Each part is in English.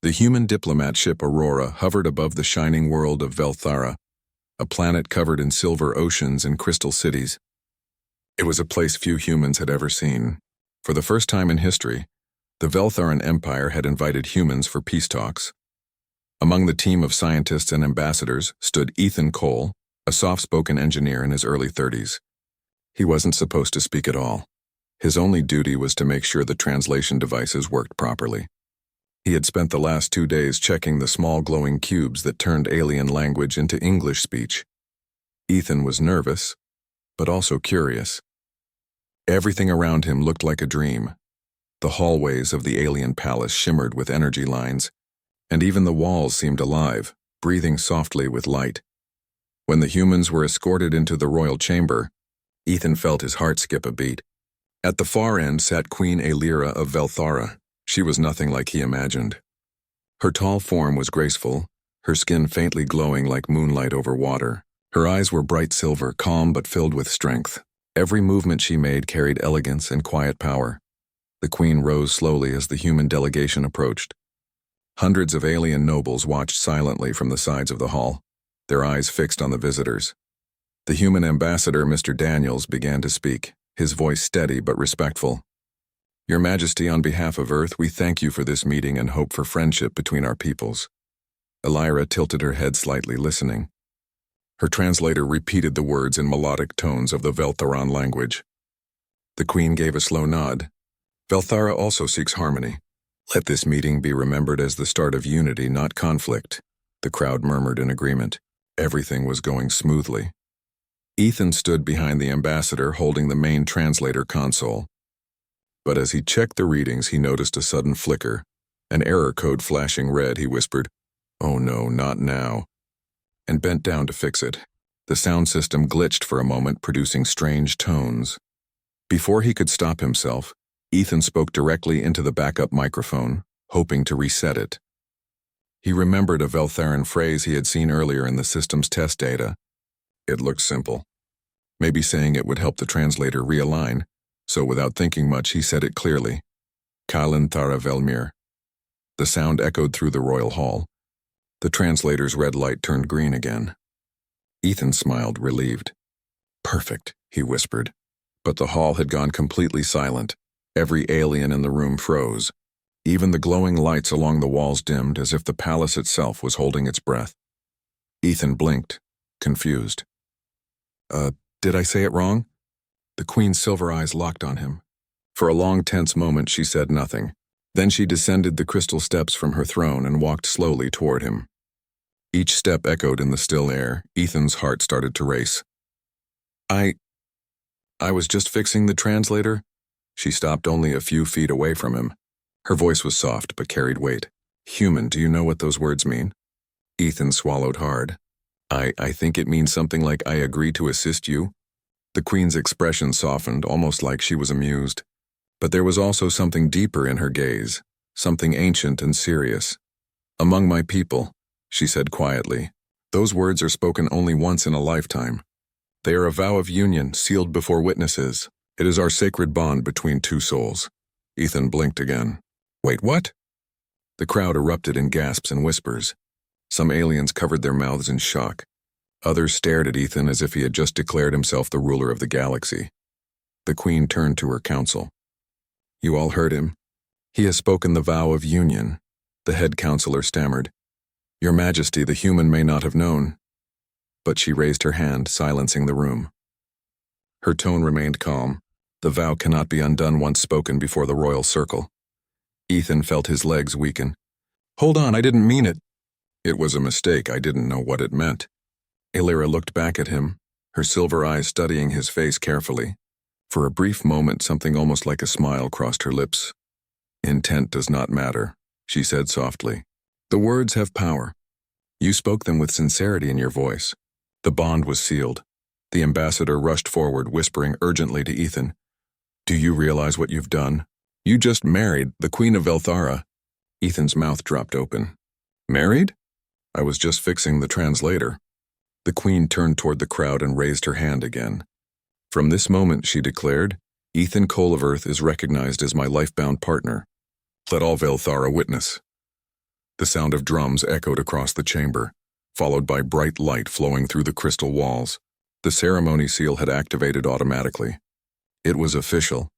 The human diplomat ship Aurora hovered above the shining world of Velthara, a planet covered in silver oceans and crystal cities. It was a place few humans had ever seen. For the first time in history, the Veltharan Empire had invited humans for peace talks. Among the team of scientists and ambassadors stood Ethan Cole, a soft-spoken engineer in his early 30s. He wasn't supposed to speak at all. His only duty was to make sure the translation devices worked properly. He had spent the last 2 days checking the small glowing cubes that turned alien language into English speech. Ethan was nervous, but also curious. Everything around him looked like a dream. The hallways of the alien palace shimmered with energy lines, and even the walls seemed alive, breathing softly with light. When the humans were escorted into the royal chamber, Ethan felt his heart skip a beat. At the far end sat Queen Aelira of Velthara. She was nothing like he imagined. Her tall form was graceful, her skin faintly glowing like moonlight over water. Her eyes were bright silver, calm but filled with strength. Every movement she made carried elegance and quiet power. The queen rose slowly as the human delegation approached. Hundreds of alien nobles watched silently from the sides of the hall, their eyes fixed on the visitors. The human ambassador, Mr. Daniels, began to speak, his voice steady but respectful. "Your Majesty, on behalf of Earth, we thank you for this meeting and hope for friendship between our peoples." Aelira tilted her head slightly, listening. Her translator repeated the words in melodic tones of the Veltharan language. The queen gave a slow nod. "Velthara also seeks harmony. Let this meeting be remembered as the start of unity, not conflict." The crowd murmured in agreement. Everything was going smoothly. Ethan stood behind the ambassador holding the main translator console. But as he checked the readings, he noticed a sudden flicker. An error code flashing red, he whispered, "Oh no, not now," and bent down to fix it. The sound system glitched for a moment, producing strange tones. Before he could stop himself, Ethan spoke directly into the backup microphone, hoping to reset it. He remembered a Veltharan phrase he had seen earlier in the system's test data. It looked simple. Maybe saying it would help the translator realign, so without thinking much he said it clearly. "Kalin Thara Velmir." The sound echoed through the royal hall. The translator's red light turned green again. Ethan smiled, relieved. "Perfect," he whispered. But the hall had gone completely silent. Every alien in the room froze. Even the glowing lights along the walls dimmed, as if the palace itself was holding its breath. Ethan blinked, confused. Did I say it wrong?" The queen's silver eyes locked on him. For a long, tense moment, she said nothing. Then she descended the crystal steps from her throne and walked slowly toward him. Each step echoed in the still air. Ethan's heart started to race. I was just fixing the translator." She stopped only a few feet away from him. Her voice was soft but carried weight. "Human, do you know what those words mean?" Ethan swallowed hard. I think it means something like, 'I agree to assist you.'" The queen's expression softened, almost like she was amused. But there was also something deeper in her gaze, something ancient and serious. "Among my people," she said quietly. "Those words are spoken only once in a lifetime. They are a vow of union, sealed before witnesses. It is our sacred bond between two souls." Ethan blinked again. "Wait, what?" The crowd erupted in gasps and whispers. Some aliens covered their mouths in shock. Others stared at Ethan as if he had just declared himself the ruler of the galaxy. The queen turned to her council. "You all heard him. He has spoken the vow of union." The head counselor stammered. "Your Majesty, the human may not have known." But she raised her hand, silencing the room. Her tone remained calm. The vow cannot be undone once spoken before the royal circle. Ethan felt his legs weaken. "Hold on, I didn't mean it." "It was a mistake. I didn't know what it meant." Aelira looked back at him, her silver eyes studying his face carefully. For a brief moment, something almost like a smile crossed her lips. "Intent does not matter," she said softly. "The words have power. You spoke them with sincerity in your voice." The bond was sealed. The ambassador rushed forward, whispering urgently to Ethan, "Do you realize what you've done? You just married the Queen of Velthara." Ethan's mouth dropped open. "Married? I was just fixing the translator." The queen turned toward the crowd and raised her hand again. "From this moment," she declared, "Ethan Cole of Earth is recognized as my life-bound partner. Let all Velthara witness." The sound of drums echoed across the chamber, followed by bright light flowing through the crystal walls. The ceremony seal had activated automatically. It was official.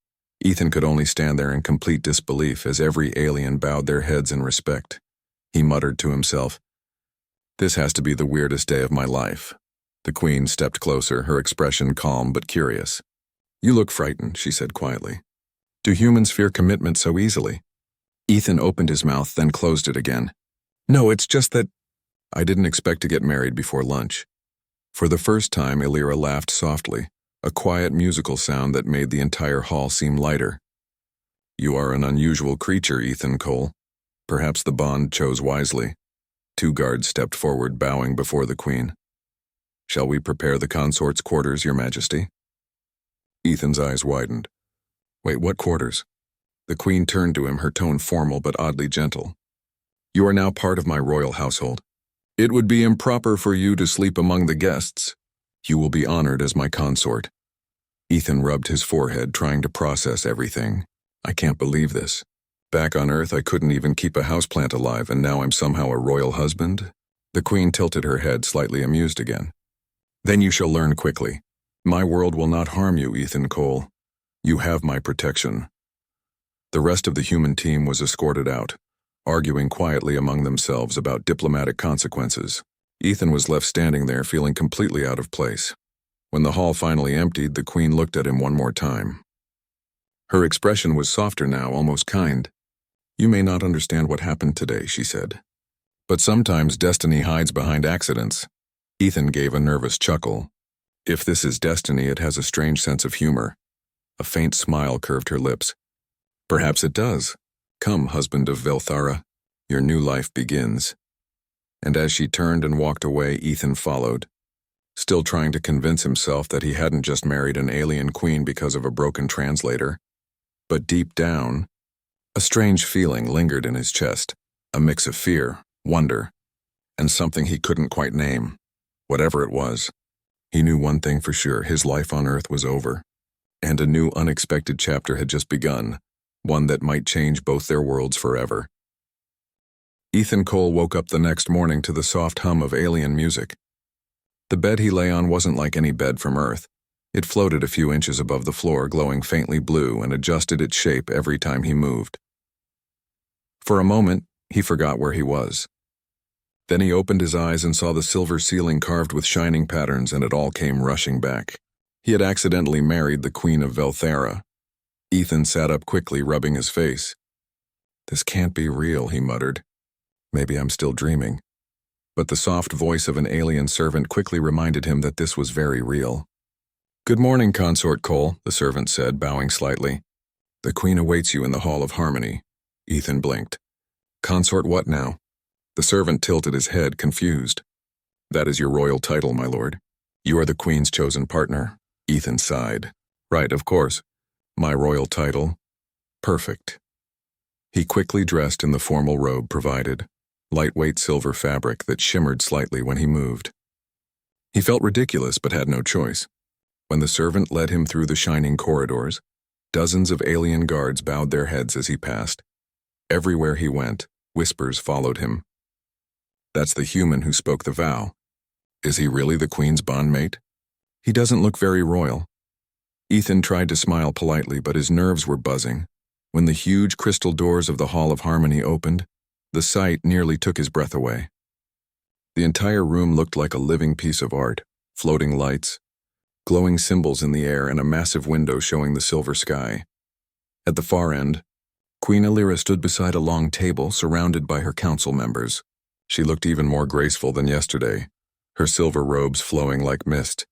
Ethan could only stand there in complete disbelief as every alien bowed their heads in respect. He muttered to himself, "This has to be the weirdest day of my life." The Queen stepped closer, her expression calm but curious. "You look frightened," she said quietly. "Do humans fear commitment so easily?" Ethan opened his mouth, then closed it again. "No, it's just that I didn't expect to get married before lunch." For the first time, Illyra laughed softly, a quiet musical sound that made the entire hall seem lighter. "You are an unusual creature, Ethan Cole. Perhaps the bond chose wisely." Two guards stepped forward, bowing before the Queen. "Shall we prepare the consort's quarters, Your Majesty?" Ethan's eyes widened. "Wait, what quarters?" The Queen turned to him, her tone formal but oddly gentle. "You are now part of my royal household. It would be improper for you to sleep among the guests. You will be honored as my consort." Ethan rubbed his forehead, trying to process everything. "I can't believe this. Back on Earth, I couldn't even keep a houseplant alive, and now I'm somehow a royal husband?" The Queen tilted her head, slightly amused again. "Then you shall learn quickly. My world will not harm you, Ethan Cole. You have my protection." The rest of the human team was escorted out, arguing quietly among themselves about diplomatic consequences. Ethan was left standing there, feeling completely out of place. When the hall finally emptied, the Queen looked at him one more time. Her expression was softer now, almost kind. "You may not understand what happened today," she said. "But sometimes destiny hides behind accidents." Ethan gave a nervous chuckle. If this is destiny, it has a strange sense of humor. A faint smile curved her lips. "Perhaps it does. Come, husband of Velthara, your new life begins." And as she turned and walked away, Ethan followed, still trying to convince himself that he hadn't just married an alien queen because of a broken translator. But deep down, a strange feeling lingered in his chest, a mix of fear, wonder, and something he couldn't quite name. Whatever it was, he knew one thing for sure: his life on Earth was over, and a new unexpected chapter had just begun, one that might change both their worlds forever. Ethan Cole woke up the next morning to the soft hum of alien music. The bed he lay on wasn't like any bed from Earth. It floated a few inches above the floor, glowing faintly blue, and adjusted its shape every time he moved. For a moment, he forgot where he was. Then he opened his eyes and saw the silver ceiling carved with shining patterns, and it all came rushing back. He had accidentally married the Queen of Velthara. Ethan sat up quickly, rubbing his face. "This can't be real," he muttered. "Maybe I'm still dreaming." But the soft voice of an alien servant quickly reminded him that this was very real. "Good morning, Consort Cole," the servant said, bowing slightly. "The Queen awaits you in the Hall of Harmony." Ethan blinked. "Consort what now?" The servant tilted his head, confused. "That is your royal title, my lord. You are the Queen's chosen partner." Ethan sighed. "Right, of course. My royal title. Perfect." He quickly dressed in the formal robe provided, lightweight silver fabric that shimmered slightly when he moved. He felt ridiculous but had no choice. When the servant led him through the shining corridors, dozens of alien guards bowed their heads as he passed. Everywhere he went, whispers followed him. "That's the human who spoke the vow. Is he really the Queen's bondmate? He doesn't look very royal." Ethan tried to smile politely, but his nerves were buzzing. When the huge crystal doors of the Hall of Harmony opened, the sight nearly took his breath away. The entire room looked like a living piece of art: floating lights, glowing symbols in the air, and a massive window showing the silver sky. At the far end, Queen Illyra stood beside a long table surrounded by her council members. She looked even more graceful than yesterday, her silver robes flowing like mist.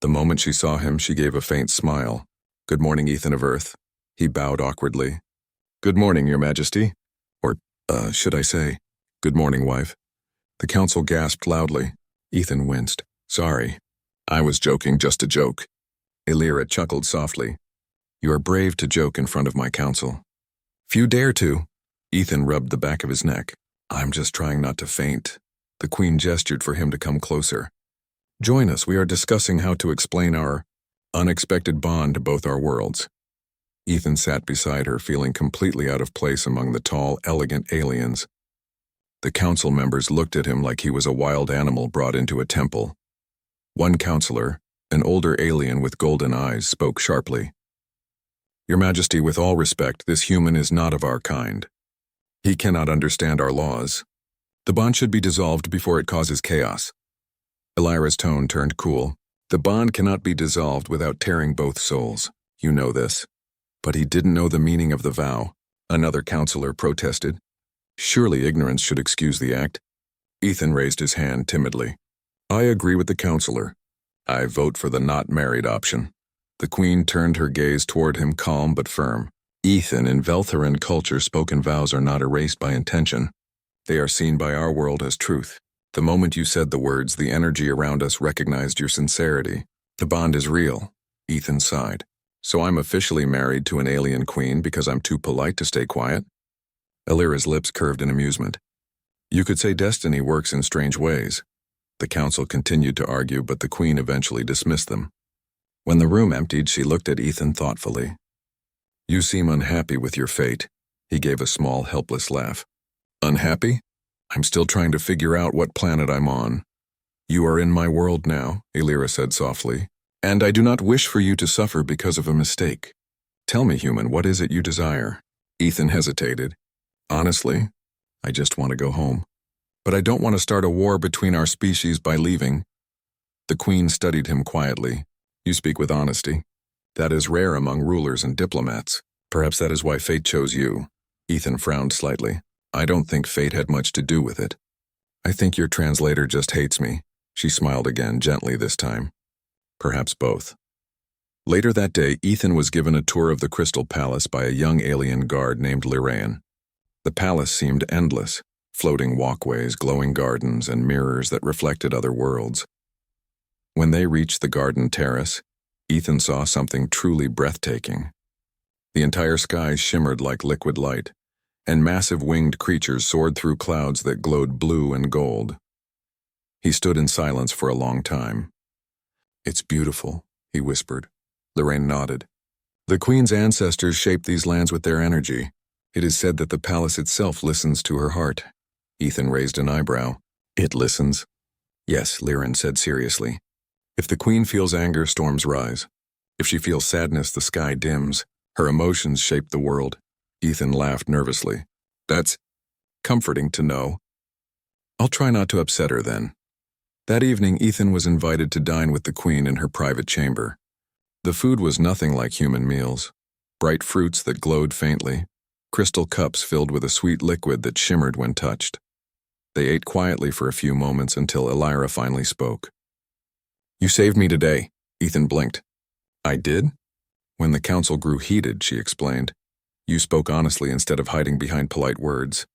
The moment she saw him, she gave a faint smile. "Good morning, Ethan of Earth." He bowed awkwardly. "Good morning, Your Majesty. Or, should I say, good morning, wife." The council gasped loudly. Ethan winced. "Sorry. I was joking, just a joke." Illyra chuckled softly. "You are brave to joke in front of my council." "Few dare to." Ethan rubbed the back of his neck. "I'm just trying not to faint." The Queen gestured for him to come closer. "Join us. We are discussing how to explain our unexpected bond to both our worlds." Ethan sat beside her, feeling completely out of place among the tall, elegant aliens. The council members looked at him like he was a wild animal brought into a temple. One counselor, an older alien with golden eyes, spoke sharply. "Your Majesty, with all respect, this human is not of our kind. He cannot understand our laws. The bond should be dissolved before it causes chaos." Elira's tone turned cool. "The bond cannot be dissolved without tearing both souls. You know this." "But he didn't know the meaning of the vow," another counselor protested. "Surely ignorance should excuse the act." Ethan raised his hand timidly. "I agree with the counselor. I vote for the not married option." The Queen turned her gaze toward him, calm but firm. "Ethan, in Veltharan culture, spoken vows are not erased by intention. They are seen by our world as truth. The moment you said the words, the energy around us recognized your sincerity. The bond is real." Ethan sighed. "So I'm officially married to an alien queen because I'm too polite to stay quiet?" Elira's lips curved in amusement. "You could say destiny works in strange ways." The council continued to argue, but the Queen eventually dismissed them. When the room emptied, she looked at Ethan thoughtfully. "You seem unhappy with your fate." He gave a small, helpless laugh. "Unhappy? I'm still trying to figure out what planet I'm on." "You are in my world now," Elira said softly, "and I do not wish for you to suffer because of a mistake. Tell me, human, what is it you desire?" Ethan hesitated. "Honestly, I just want to go home. But I don't want to start a war between our species by leaving." The Queen studied him quietly. "You speak with honesty. That is rare among rulers and diplomats. Perhaps that is why fate chose you." Ethan frowned slightly. "I don't think fate had much to do with it. I think your translator just hates me." She smiled again, gently this time. "Perhaps both." Later that day, Ethan was given a tour of the Crystal Palace by a young alien guard named Lirayan. The palace seemed endless. Floating walkways, glowing gardens, and mirrors that reflected other worlds. When they reached the garden terrace, Ethan saw something truly breathtaking. The entire sky shimmered like liquid light, and massive winged creatures soared through clouds that glowed blue and gold. He stood in silence for a long time. "It's beautiful," he whispered. Lorraine nodded. "The Queen's ancestors shaped these lands with their energy. It is said that the palace itself listens to her heart." Ethan raised an eyebrow. "It listens?" "Yes," Liren said seriously. "If the Queen feels anger, storms rise. If she feels sadness, the sky dims. Her emotions shape the world." Ethan laughed nervously. "That's comforting to know. I'll try not to upset her then." That evening, Ethan was invited to dine with the Queen in her private chamber. The food was nothing like human meals. Bright fruits that glowed faintly, crystal cups filled with a sweet liquid that shimmered when touched. They ate quietly for a few moments until Elira finally spoke. "You saved me today," Ethan blinked. "I did?" When the council grew heated, she explained. "You spoke honestly instead of hiding behind polite words.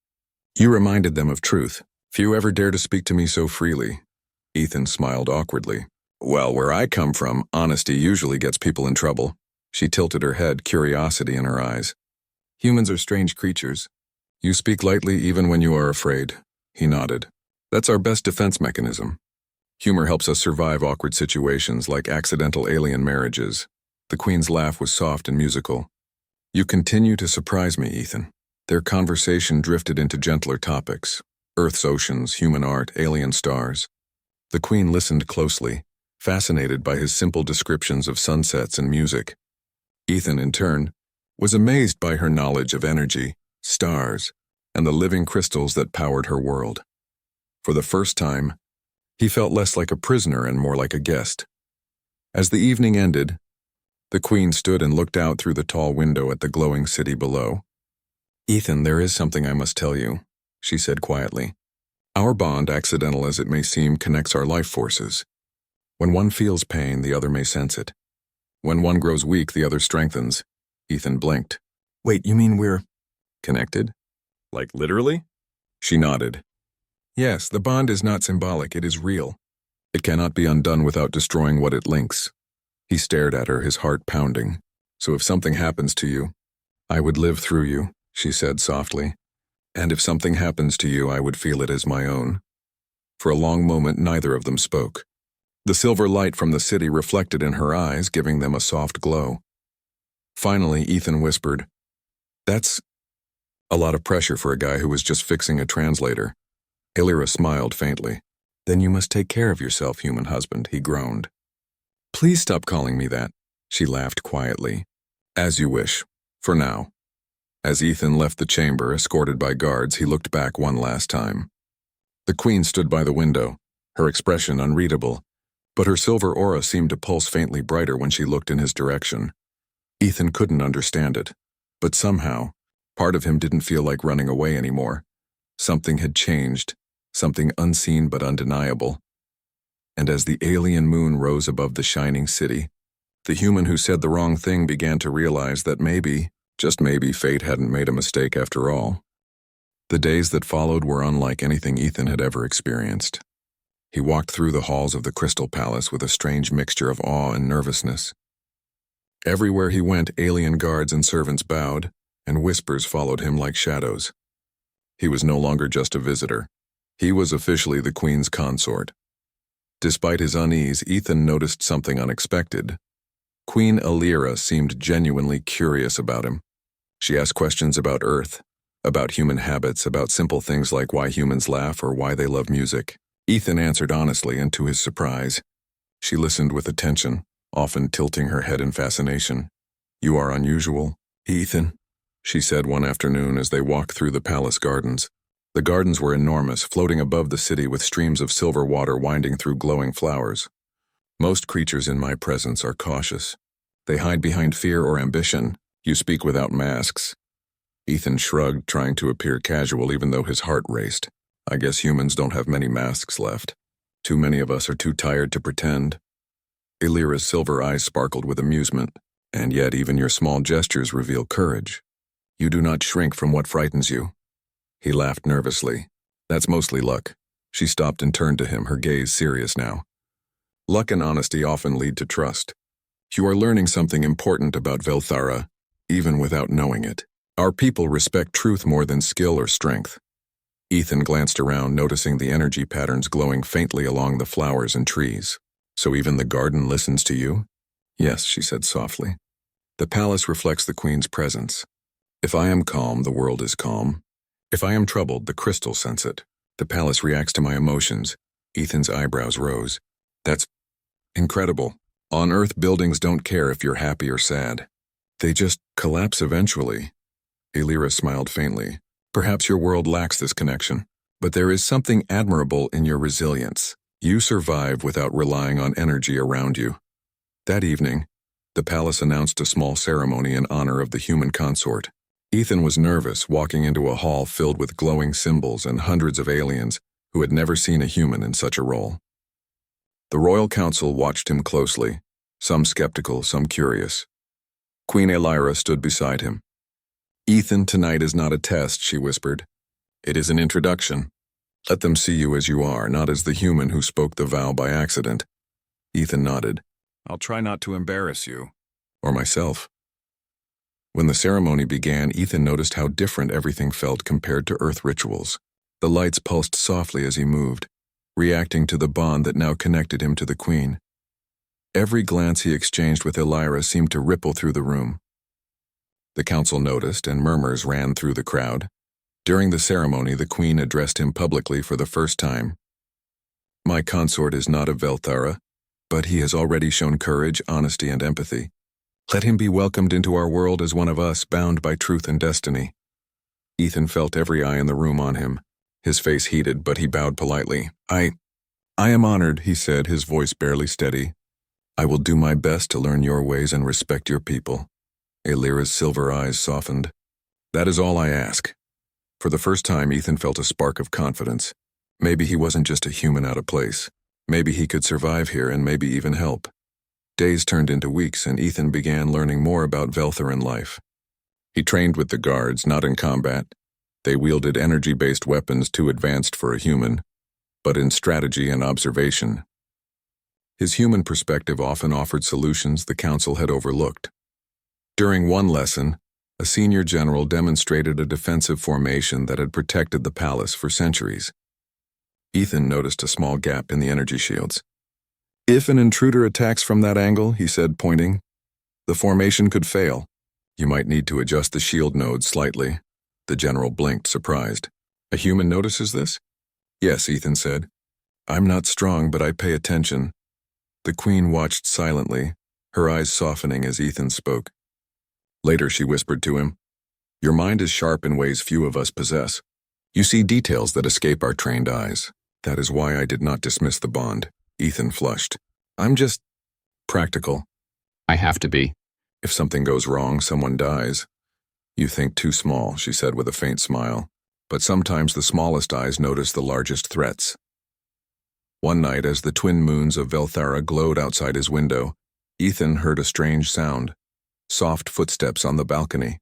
You reminded them of truth. Few ever dare to speak to me so freely." Ethan smiled awkwardly. "Well, where I come from, honesty usually gets people in trouble." She tilted her head, curiosity in her eyes. "Humans are strange creatures. You speak lightly even when you are afraid." He nodded. "That's our best defense mechanism. Humor helps us survive awkward situations like accidental alien marriages." The Queen's laugh was soft and musical. "You continue to surprise me, Ethan." Their conversation drifted into gentler topics. Earth's oceans, human art, alien stars. The Queen listened closely, fascinated by his simple descriptions of sunsets and music. Ethan, in turn, was amazed by her knowledge of energy, stars, and the living crystals that powered her world. For the first time, he felt less like a prisoner and more like a guest. As the evening ended, the Queen stood and looked out through the tall window at the glowing city below. "Ethan, there is something I must tell you," she said quietly. "Our bond, accidental as it may seem, connects our life forces. When one feels pain, the other may sense it. When one grows weak, the other strengthens." Ethan blinked. "Wait, you mean we're connected? Like literally?" She nodded. "Yes, the bond is not symbolic, it is real. It cannot be undone without destroying what it links." He stared at her, his heart pounding. "So if something happens to you, I would live through you," she said softly. "And if something happens to you, I would feel it as my own." For a long moment, neither of them spoke. The silver light from the city reflected in her eyes, giving them a soft glow. Finally, Ethan whispered, "That's a lot of pressure for a guy who was just fixing a translator." Illyra smiled faintly. Then you must take care of yourself, human husband, he groaned. Please stop calling me that, she laughed quietly. As you wish, for now. As Ethan left the chamber, escorted by guards, he looked back one last time. The queen stood by the window, her expression unreadable, but her silver aura seemed to pulse faintly brighter when she looked in his direction. Ethan couldn't understand it, but somehow, part of him didn't feel like running away anymore. Something had changed, something unseen but undeniable. And as the alien moon rose above the shining city, the human who said the wrong thing began to realize that maybe, just maybe, fate hadn't made a mistake after all. The days that followed were unlike anything Ethan had ever experienced. He walked through the halls of the Crystal Palace with a strange mixture of awe and nervousness. Everywhere he went, alien guards and servants bowed, and whispers followed him like shadows. He was no longer just a visitor. He was officially the Queen's consort. Despite his unease, Ethan noticed something unexpected. Queen Illyra seemed genuinely curious about him. She asked questions about Earth, about human habits, about simple things like why humans laugh or why they love music. Ethan answered honestly, and to his surprise, she listened with attention, often tilting her head in fascination. You are unusual, Ethan, she said one afternoon as they walked through the palace gardens. The gardens were enormous, floating above the city with streams of silver water winding through glowing flowers. Most creatures in my presence are cautious. They hide behind fear or ambition. You speak without masks. Ethan shrugged, trying to appear casual even though his heart raced. I guess humans don't have many masks left. Too many of us are too tired to pretend. Illyra's silver eyes sparkled with amusement, and yet even your small gestures reveal courage. You do not shrink from what frightens you. He laughed nervously. That's mostly luck. She stopped and turned to him, her gaze serious now. Luck and honesty often lead to trust. You are learning something important about Velthara, even without knowing it. Our people respect truth more than skill or strength. Ethan glanced around, noticing the energy patterns glowing faintly along the flowers and trees. So even the garden listens to you? Yes, she said softly. The palace reflects the Queen's presence. If I am calm, the world is calm. If I am troubled, the crystals sense it. The palace reacts to my emotions. Ethan's eyebrows rose. That's incredible. On Earth, buildings don't care if you're happy or sad. They just collapse eventually. Illyra smiled faintly. Perhaps your world lacks this connection, but there is something admirable in your resilience. You survive without relying on energy around you. That evening, the palace announced a small ceremony in honor of the human consort. Ethan was nervous, walking into a hall filled with glowing symbols and hundreds of aliens who had never seen a human in such a role. The royal council watched him closely, some skeptical, some curious. Queen Illyra stood beside him. Ethan, tonight is not a test, she whispered. It is an introduction. Let them see you as you are, not as the human who spoke the vow by accident. Ethan nodded. I'll try not to embarrass you. Or myself. When the ceremony began, Ethan noticed how different everything felt compared to Earth rituals. The lights pulsed softly as he moved, reacting to the bond that now connected him to the Queen. Every glance he exchanged with Illyra seemed to ripple through the room. The council noticed, and murmurs ran through the crowd. During the ceremony, the Queen addressed him publicly for the first time. My consort is not of Velthara, but he has already shown courage, honesty, and empathy. Let him be welcomed into our world as one of us, bound by truth and destiny. Ethan felt every eye in the room on him. His face heated, but he bowed politely. I am honored, he said, his voice barely steady. I will do my best to learn your ways and respect your people. Illyra's silver eyes softened. That is all I ask. For the first time, Ethan felt a spark of confidence. Maybe he wasn't just a human out of place. Maybe he could survive here and maybe even help. Days turned into weeks, and Ethan began learning more about Veltharan life. He trained with the guards, not in combat. They wielded energy-based weapons too advanced for a human, but in strategy and observation. His human perspective often offered solutions the council had overlooked. During one lesson, a senior general demonstrated a defensive formation that had protected the palace for centuries. Ethan noticed a small gap in the energy shields. If an intruder attacks from that angle, he said, pointing, the formation could fail. You might need to adjust the shield nodes slightly. The general blinked, surprised. A human notices this? Yes, Ethan said. I'm not strong, but I pay attention. The queen watched silently, her eyes softening as Ethan spoke. Later she whispered to him, Your mind is sharp in ways few of us possess. You see details that escape our trained eyes. That is why I did not dismiss the bond. Ethan flushed. I'm just practical. I have to be. If something goes wrong, someone dies. You think too small, she said with a faint smile. But sometimes the smallest eyes notice the largest threats. One night, as the twin moons of Velthara glowed outside his window, Ethan heard a strange sound, soft footsteps on the balcony.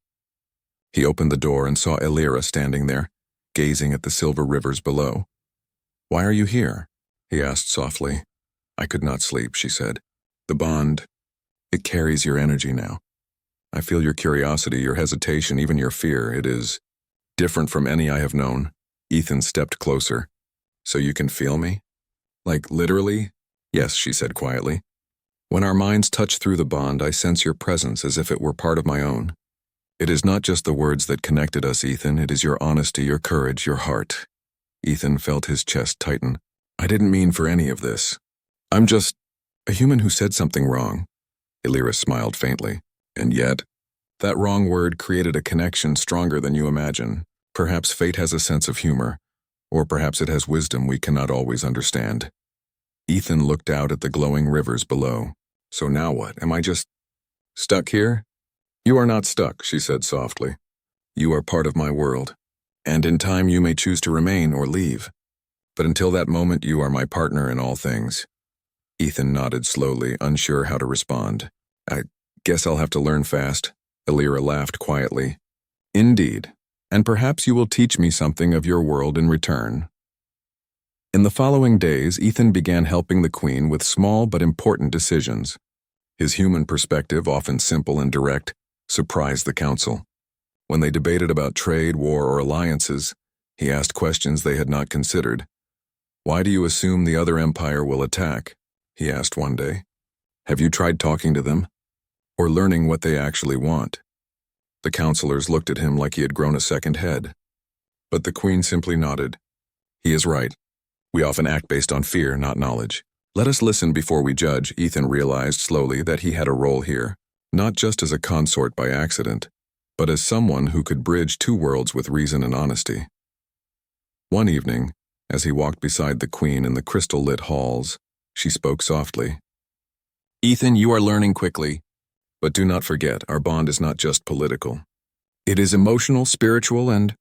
He opened the door and saw Elira standing there, gazing at the silver rivers below. Why are you here? He asked softly. I could not sleep, she said. The bond, it carries your energy now. I feel your curiosity, your hesitation, even your fear. It is different from any I have known. Ethan stepped closer. So you can feel me? Like literally? Yes, she said quietly. When our minds touch through the bond, I sense your presence as if it were part of my own. It is not just the words that connected us, Ethan. It is your honesty, your courage, your heart. Ethan felt his chest tighten. I didn't mean for any of this. I'm just a human who said something wrong. Elira smiled faintly. And yet, that wrong word created a connection stronger than you imagine. Perhaps fate has a sense of humor, or perhaps it has wisdom we cannot always understand. Ethan looked out at the glowing rivers below. So now what? Am I just stuck here? You are not stuck, she said softly. You are part of my world, and in time you may choose to remain or leave. But until that moment, you are my partner in all things. Ethan nodded slowly, unsure how to respond. I guess I'll have to learn fast. Elira laughed quietly. Indeed, and perhaps you will teach me something of your world in return. In the following days, Ethan began helping the Queen with small but important decisions. His human perspective, often simple and direct, surprised the council. When they debated about trade, war, or alliances, he asked questions they had not considered. Why do you assume the other empire will attack? He asked one day. Have you tried talking to them? Or learning what they actually want? The counselors looked at him like he had grown a second head. But the Queen simply nodded. He is right. We often act based on fear, not knowledge. Let us listen before we judge. Ethan realized slowly that he had a role here, not just as a consort by accident, but as someone who could bridge two worlds with reason and honesty. One evening, as he walked beside the Queen in the crystal-lit halls, she spoke softly. Ethan, you are learning quickly. But do not forget, our bond is not just political. It is emotional, spiritual, and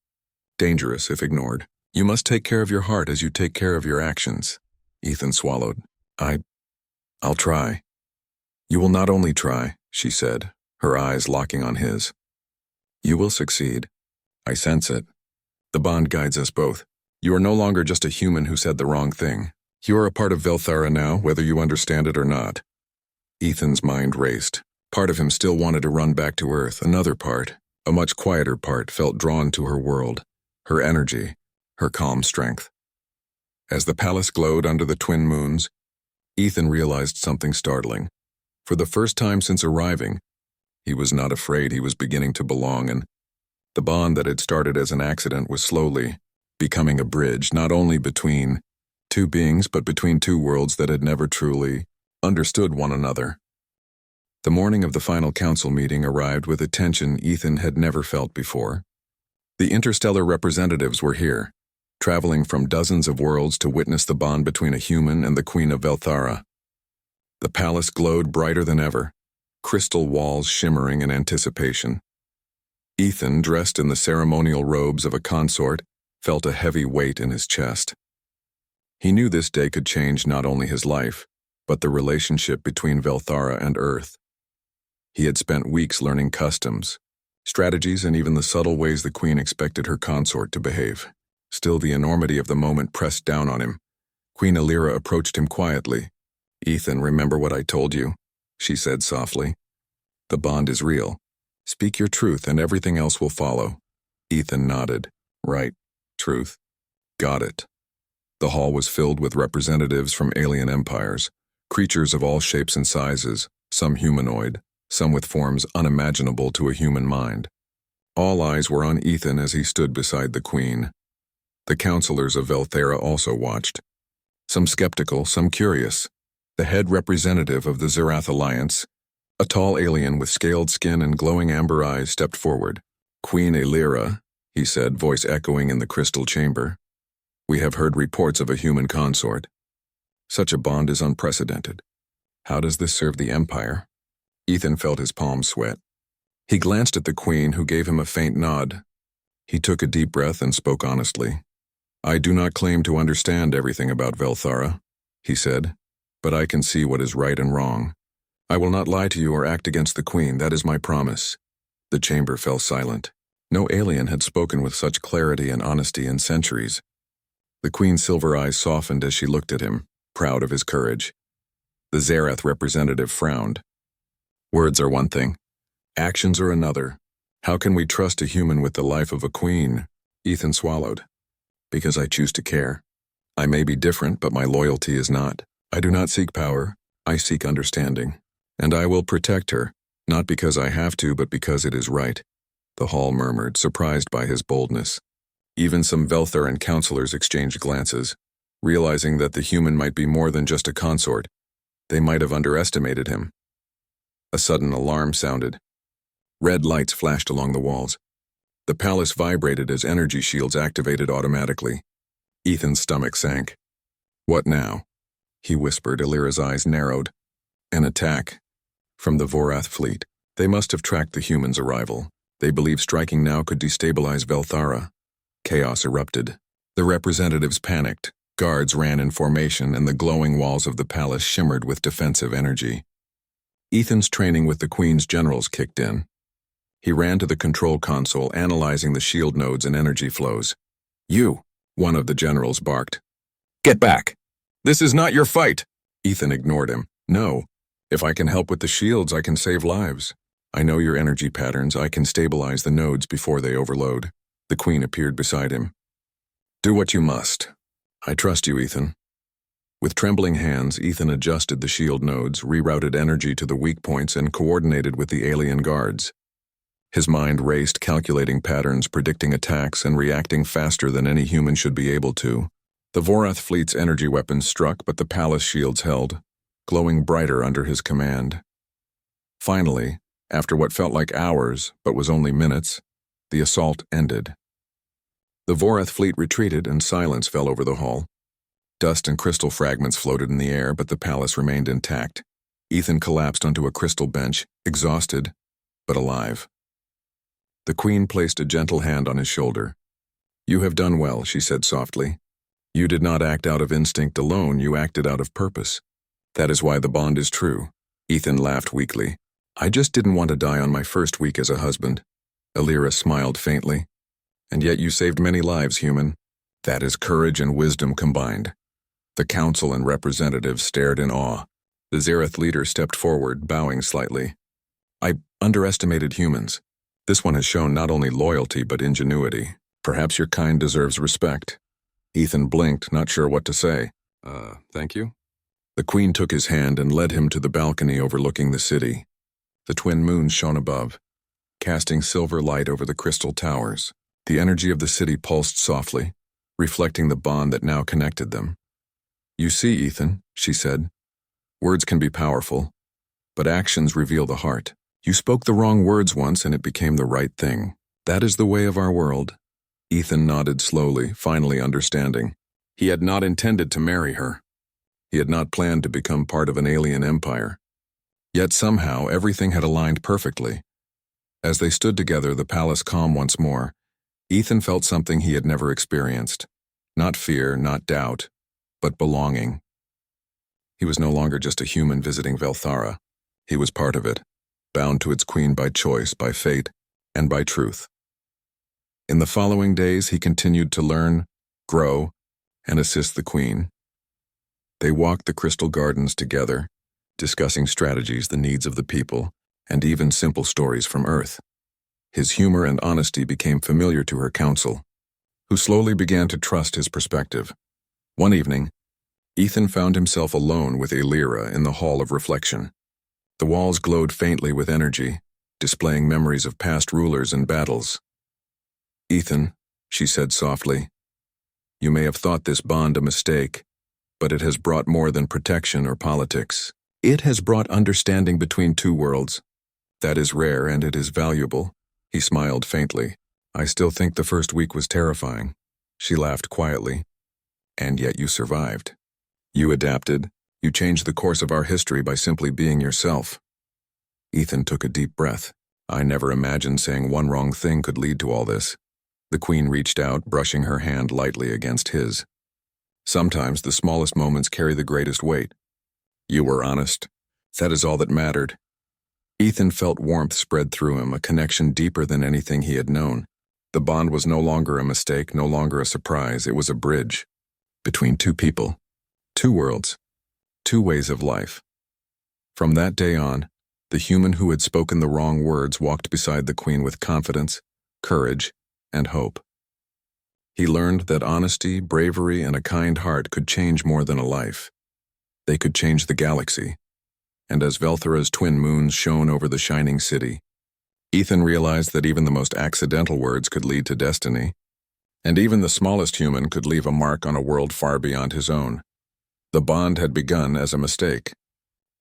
dangerous if ignored. You must take care of your heart as you take care of your actions. Ethan swallowed. I'll try. You will not only try, she said, her eyes locking on his. You will succeed. I sense it. The bond guides us both. You are no longer just a human who said the wrong thing. You are a part of Velthara now, whether you understand it or not. Ethan's mind raced. Part of him still wanted to run back to Earth. Another part, a much quieter part, felt drawn to her world, her energy, her calm strength. As the palace glowed under the twin moons, Ethan realized something startling. For the first time since arriving, he was not afraid. He was beginning to belong, and the bond that had started as an accident was slowly becoming a bridge, not only between two beings, but between two worlds that had never truly understood one another. The morning of the final council meeting arrived with a tension Ethan had never felt before. The interstellar representatives were here, traveling from dozens of worlds to witness the bond between a human and the Queen of Velthara. The palace glowed brighter than ever, crystal walls shimmering in anticipation. Ethan, dressed in the ceremonial robes of a consort, felt a heavy weight in his chest. He knew this day could change not only his life, but the relationship between Velthara and Earth. He had spent weeks learning customs, strategies, and even the subtle ways the Queen expected her consort to behave. Still, the enormity of the moment pressed down on him. Queen Elira approached him quietly. Ethan, remember what I told you, she said softly. The bond is real. Speak your truth and everything else will follow. Ethan nodded. Right. Truth. Got it. The hall was filled with representatives from alien empires, creatures of all shapes and sizes, some humanoid, some with forms unimaginable to a human mind. All eyes were on Ethan as he stood beside the Queen. The counselors of Velthera also watched. Some skeptical, some curious. The head representative of the Zerath Alliance, a tall alien with scaled skin and glowing amber eyes, stepped forward. "Queen Elira," he said, voice echoing in the crystal chamber. "We have heard reports of a human consort. Such a bond is unprecedented. How does this serve the Empire?" Ethan felt his palms sweat. He glanced at the Queen, who gave him a faint nod. He took a deep breath and spoke honestly. "I do not claim to understand everything about Velthara," he said, "but I can see what is right and wrong. I will not lie to you or act against the Queen, that is my promise." The chamber fell silent. No alien had spoken with such clarity and honesty in centuries. The Queen's silver eyes softened as she looked at him, proud of his courage. The Zerath representative frowned. "Words are one thing. Actions are another. How can we trust a human with the life of a queen?" Ethan swallowed. "Because I choose to care. I may be different, but my loyalty is not. I do not seek power. I seek understanding. And I will protect her, not because I have to, but because it is right." The hall murmured, surprised by his boldness. Even some Veltharan counselors exchanged glances, realizing that the human might be more than just a consort. They might have underestimated him. A sudden alarm sounded. Red lights flashed along the walls. The palace vibrated as energy shields activated automatically. Ethan's stomach sank. "What now?" he whispered. Elira's eyes narrowed. "An attack. From the Vorath fleet. They must have tracked the humans' arrival. They believe striking now could destabilize Velthara." Chaos erupted. The representatives panicked. Guards ran in formation, and the glowing walls of the palace shimmered with defensive energy. Ethan's training with the Queen's generals kicked in. He ran to the control console, analyzing the shield nodes and energy flows. "You," one of the generals barked. "Get back! This is not your fight!" Ethan ignored him. "No. If I can help with the shields, I can save lives. I know your energy patterns. I can stabilize the nodes before they overload." The Queen appeared beside him. "Do what you must. I trust you, Ethan." With trembling hands, Ethan adjusted the shield nodes, rerouted energy to the weak points, and coordinated with the alien guards. His mind raced, calculating patterns, predicting attacks, and reacting faster than any human should be able to. The Vorath fleet's energy weapons struck, but the palace shields held, glowing brighter under his command. Finally, after what felt like hours, but was only minutes, the assault ended. The Vorath fleet retreated, and silence fell over the hall. Dust and crystal fragments floated in the air, but the palace remained intact. Ethan collapsed onto a crystal bench, exhausted, but alive. The Queen placed a gentle hand on his shoulder. "You have done well," she said softly. "You did not act out of instinct alone, you acted out of purpose. That is why the bond is true." Ethan laughed weakly. "I just didn't want to die on my first week as a husband." Elira smiled faintly. "And yet you saved many lives, human. That is courage and wisdom combined." The council and representatives stared in awe. The Zerath leader stepped forward, bowing slightly. "I underestimated humans. This one has shown not only loyalty but ingenuity. Perhaps your kind deserves respect." Ethan blinked, not sure what to say. Thank you?" The Queen took his hand and led him to the balcony overlooking the city. The twin moons shone above, casting silver light over the crystal towers. The energy of the city pulsed softly, reflecting the bond that now connected them. "You see, Ethan," she said, "words can be powerful, but actions reveal the heart. You spoke the wrong words once and it became the right thing. That is the way of our world." Ethan nodded slowly, finally understanding. He had not intended to marry her. He had not planned to become part of an alien empire. Yet somehow everything had aligned perfectly. As they stood together, the palace calm once more, Ethan felt something he had never experienced. Not fear, not doubt, but belonging. He was no longer just a human visiting Velthara. He was part of it, bound to its queen by choice, by fate, and by truth. In the following days, he continued to learn, grow, and assist the queen. They walked the crystal gardens together, discussing strategies, the needs of the people, and even simple stories from Earth. His humor and honesty became familiar to her council, who slowly began to trust his perspective. One evening, Ethan found himself alone with Elira in the Hall of Reflection. The walls glowed faintly with energy, displaying memories of past rulers and battles. "Ethan," she said softly, You may have thought this bond a mistake, but it has brought more than protection or politics. It has brought understanding between two worlds. That is rare and it is valuable." He smiled faintly. "I still think the first week was terrifying." She laughed quietly. "And yet you survived. You adapted. You changed the course of our history by simply being yourself." Ethan took a deep breath. "I never imagined saying one wrong thing could lead to all this." The Queen reached out, brushing her hand lightly against his. "Sometimes the smallest moments carry the greatest weight. You were honest. That is all that mattered." Ethan felt warmth spread through him, a connection deeper than anything he had known. The bond was no longer a mistake, no longer a surprise. It was a bridge between two people, two worlds, two ways of life. From that day on, the human who had spoken the wrong words walked beside the Queen with confidence, courage, and hope. He learned that honesty, bravery, and a kind heart could change more than a life. They could change the galaxy. And as Velthara's twin moons shone over the shining city, Ethan realized that even the most accidental words could lead to destiny, and even the smallest human could leave a mark on a world far beyond his own. The bond had begun as a mistake.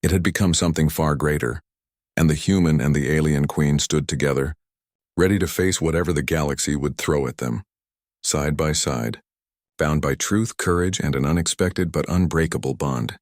It had become something far greater, and the human and the alien Queen stood together, ready to face whatever the galaxy would throw at them, side by side, bound by truth, courage, and an unexpected but unbreakable bond.